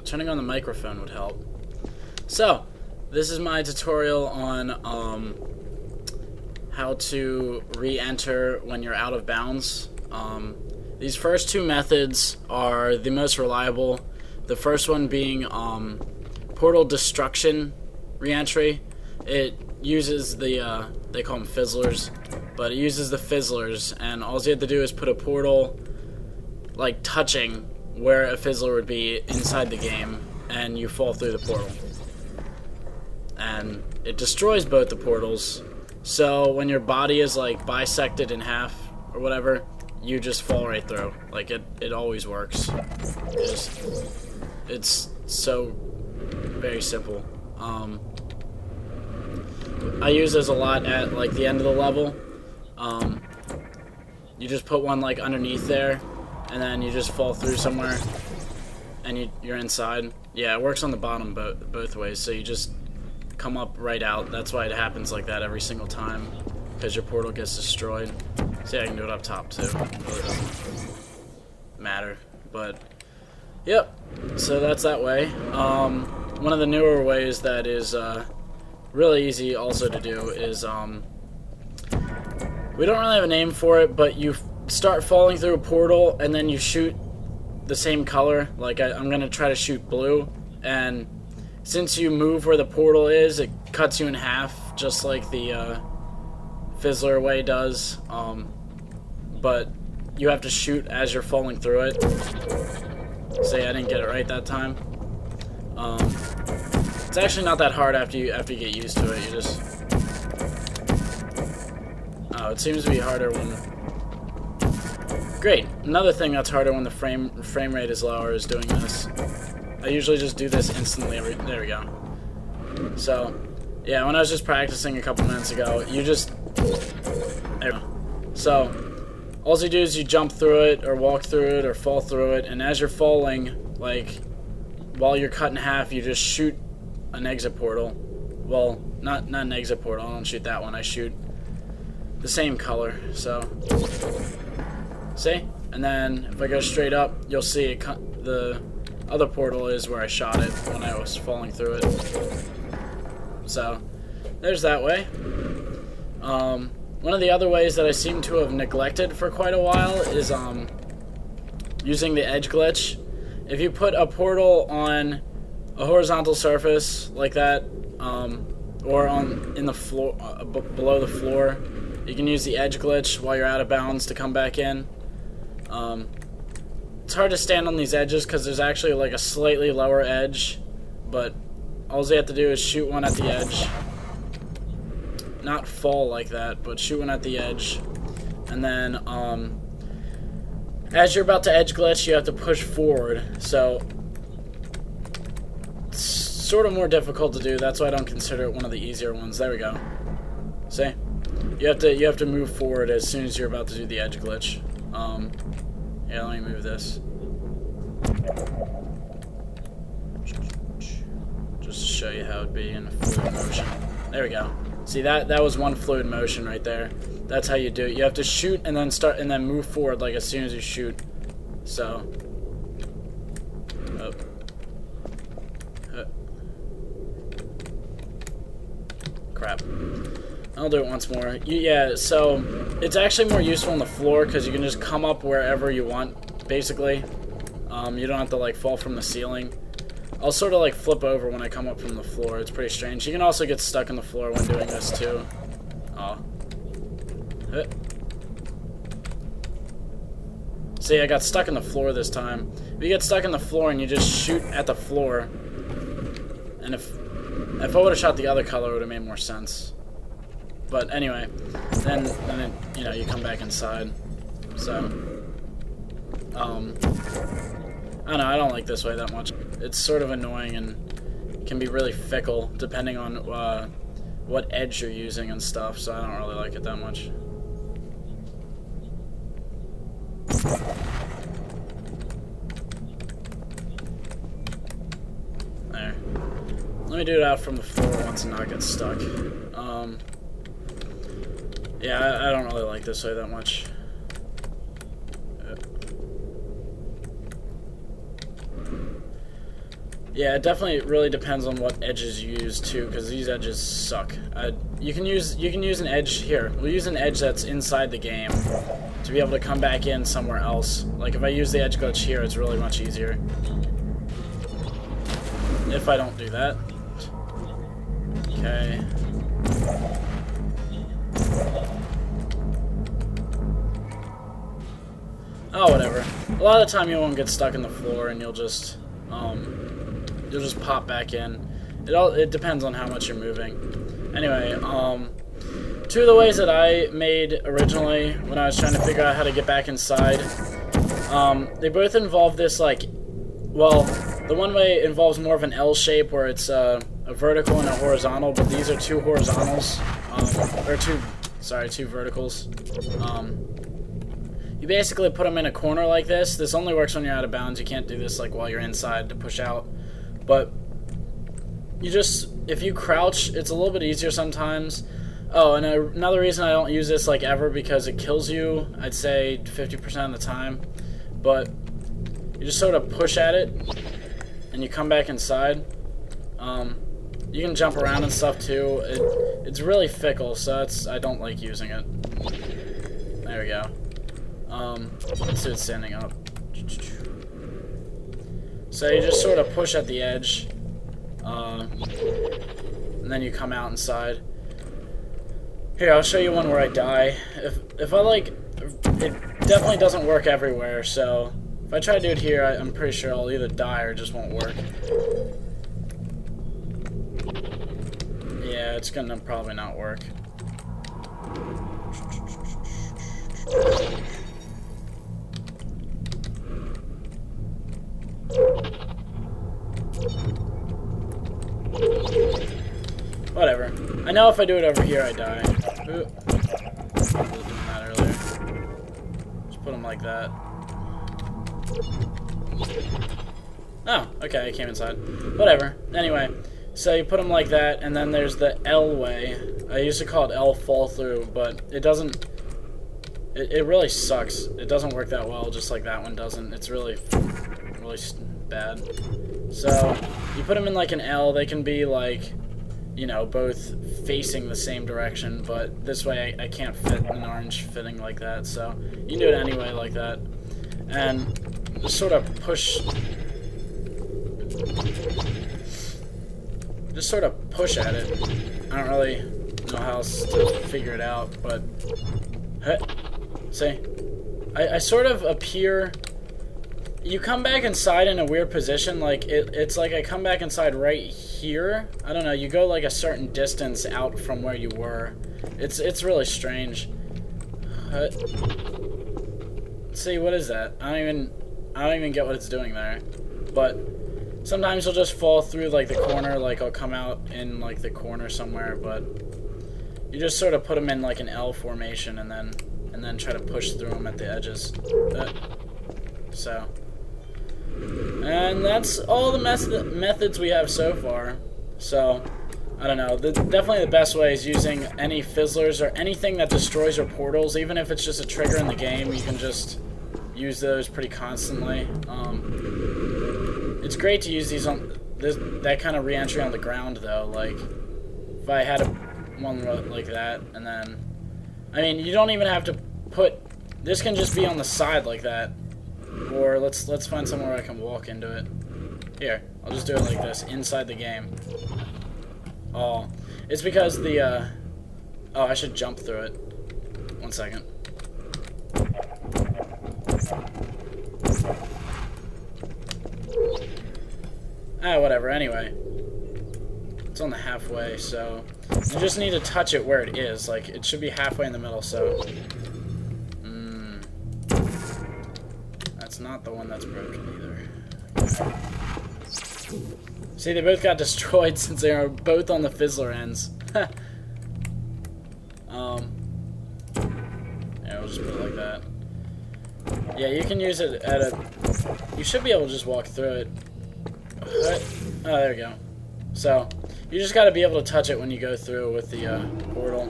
Turning on the microphone would help. So, this is my tutorial on how to re-enter when you're out of bounds. These first two methods are the most reliable. The first one being portal destruction re-entry. It uses the, they call them fizzlers, but it uses the fizzlers, and all you have to do is put a portal like touching where a fizzler would be inside the game, and you fall through the portal. And it destroys both the portals, so when your body is like bisected in half or whatever, you just fall right through. Like it always works. It's so very simple. I use this a lot at like the end of the level. You just put one like underneath there, and then you just fall through somewhere, and you're inside. Yeah, it works on the bottom both ways, so you just come up right out. That's why it happens like that every single time, because your portal gets destroyed. See, I can do it up top too. It really doesn't matter, but yep. So that's that way. One of the newer ways that is really easy also to do is we don't really have a name for it, but you start falling through a portal and then you shoot the same color. Like I'm gonna try to shoot blue, and since you move where the portal is, it cuts you in half, just like the fizzler way does. But you have to shoot as you're falling through it. Say I didn't get it right that time. It's actually not that hard after you get used to it. You just it seems to be harder when. Great. Another thing that's harder when the frame rate is lower is doing this. I usually just do this instantly. There we go. So, yeah, when I was just practicing a couple minutes ago, you just. There we go. So, all you do is you jump through it, or walk through it, or fall through it, and as you're falling, like, while you're cut in half, you just shoot an exit portal. Well, not an exit portal. I don't shoot that one. I shoot the same color. So, see? And then if I go straight up, you'll see the other portal is where I shot it when I was falling through it. So, there's that way. One of the other ways that I seem to have neglected for quite a while is using the edge glitch. If you put a portal on a horizontal surface like that, or in the floor, below the floor, you can use the edge glitch while you're out of bounds to come back in. It's hard to stand on these edges because there's actually like a slightly lower edge, but all you have to do is shoot one at the edge. Not fall like that, but shoot one at the edge. And then, as you're about to edge glitch, you have to push forward. So, it's sort of more difficult to do. That's why I don't consider it one of the easier ones. There we go. See? You have to move forward as soon as you're about to do the edge glitch. Yeah, let me move this. Just to show you how it'd be in a fluid motion. There we go. See, that was one fluid motion right there. That's how you do it. You have to shoot and then start and then move forward like as soon as you shoot. So. Oh. Crap. I'll do it once more. Yeah, so it's actually more useful on the floor because you can just come up wherever you want, basically. You don't have to like fall from the ceiling. I'll sort of like flip over when I come up from the floor. It's pretty strange. You can also get stuck on the floor when doing this too. Oh. See, I got stuck in the floor this time. If you get stuck in the floor and you just shoot at the floor, and if I would have shot the other color, it would have made more sense. But anyway, then it, you know, you come back inside. So, I don't know, I don't like this way that much. It's sort of annoying and can be really fickle depending on what edge you're using and stuff, so I don't really like it that much. There. Let me do it out from the floor once and not get stuck. Yeah, I don't really like this way that much. Yeah, it definitely really depends on what edges you use too, because these edges suck. You can use an edge here. We'll use an edge that's inside the game to be able to come back in somewhere else. Like if I use the edge glitch here, it's really much easier. If I don't do that. Okay. Oh, whatever. A lot of the time you won't get stuck in the floor, and you'll just pop back in. It depends on how much you're moving. Anyway, two of the ways that I made originally when I was trying to figure out how to get back inside, they both involve this, like, well, the one way involves more of an L shape where it's a vertical and a horizontal, but these are two horizontals, or two verticals. You basically put them in a corner like this. This only works when you're out of bounds. You can't do this like while you're inside to push out. But you just, if you crouch, it's a little bit easier sometimes. Oh, and another reason I don't use this like ever, because it kills you, I'd say 50% of the time. But you just sort of push at it, and you come back inside. You can jump around and stuff too. It's really fickle, so I don't like using it. There we go. Let's see it's standing up. So you just sort of push at the edge, and then you come out inside. Here, I'll show you one where I die. If I like, it definitely doesn't work everywhere, so if I try to do it here, I'm pretty sure I'll either die or it just won't work. Yeah, it's gonna probably not work. Whatever. I know if I do it over here, I die. Ooh. I was doing that earlier. Just put them like that. Oh, okay, I came inside. Whatever. Anyway, so you put them like that, and then there's the L way. I used to call it L fall through, but it doesn't. It really sucks. It doesn't work that well, just like that one doesn't. It's really bad. So you put them in like an L. They can be like, you know, both facing the same direction, but this way I can't fit an orange fitting like that, so you can do it anyway like that. And just sort of push at it. I don't really know how else to figure it out, but see, I sort of appear. You come back inside in a weird position, like it's like I come back inside right here. I don't know, you go like a certain distance out from where you were. It's really strange. See, what is that? I don't even get what it's doing there. But sometimes you'll just fall through like the corner, like I'll come out in like the corner somewhere, but you just sort of put them in like an L formation and then try to push through them at the edges. So. And that's all the methods we have so far. So, I don't know. Definitely the best way is using any fizzlers or anything that destroys your portals. Even if it's just a trigger in the game, you can just use those pretty constantly. It's great to use these on that kind of reentry on the ground, though. Like, if I had one like that, and then, I mean, you don't even have to put. This can just be on the side like that. Or let's find somewhere where I can walk into it. Here, I'll just do it like this, inside the game. Oh, it's because the, oh, I should jump through it. 1 second. Ah, whatever, anyway. It's on the halfway, so you just need to touch it where it is. Like, it should be halfway in the middle, so. Not the one that's broken either. See, they both got destroyed since they are both on the fizzler ends. Yeah, we'll just put it like that. Yeah, you can use it at a. You should be able to just walk through it. Oh, there we go. So you just got to be able to touch it when you go through with the portal.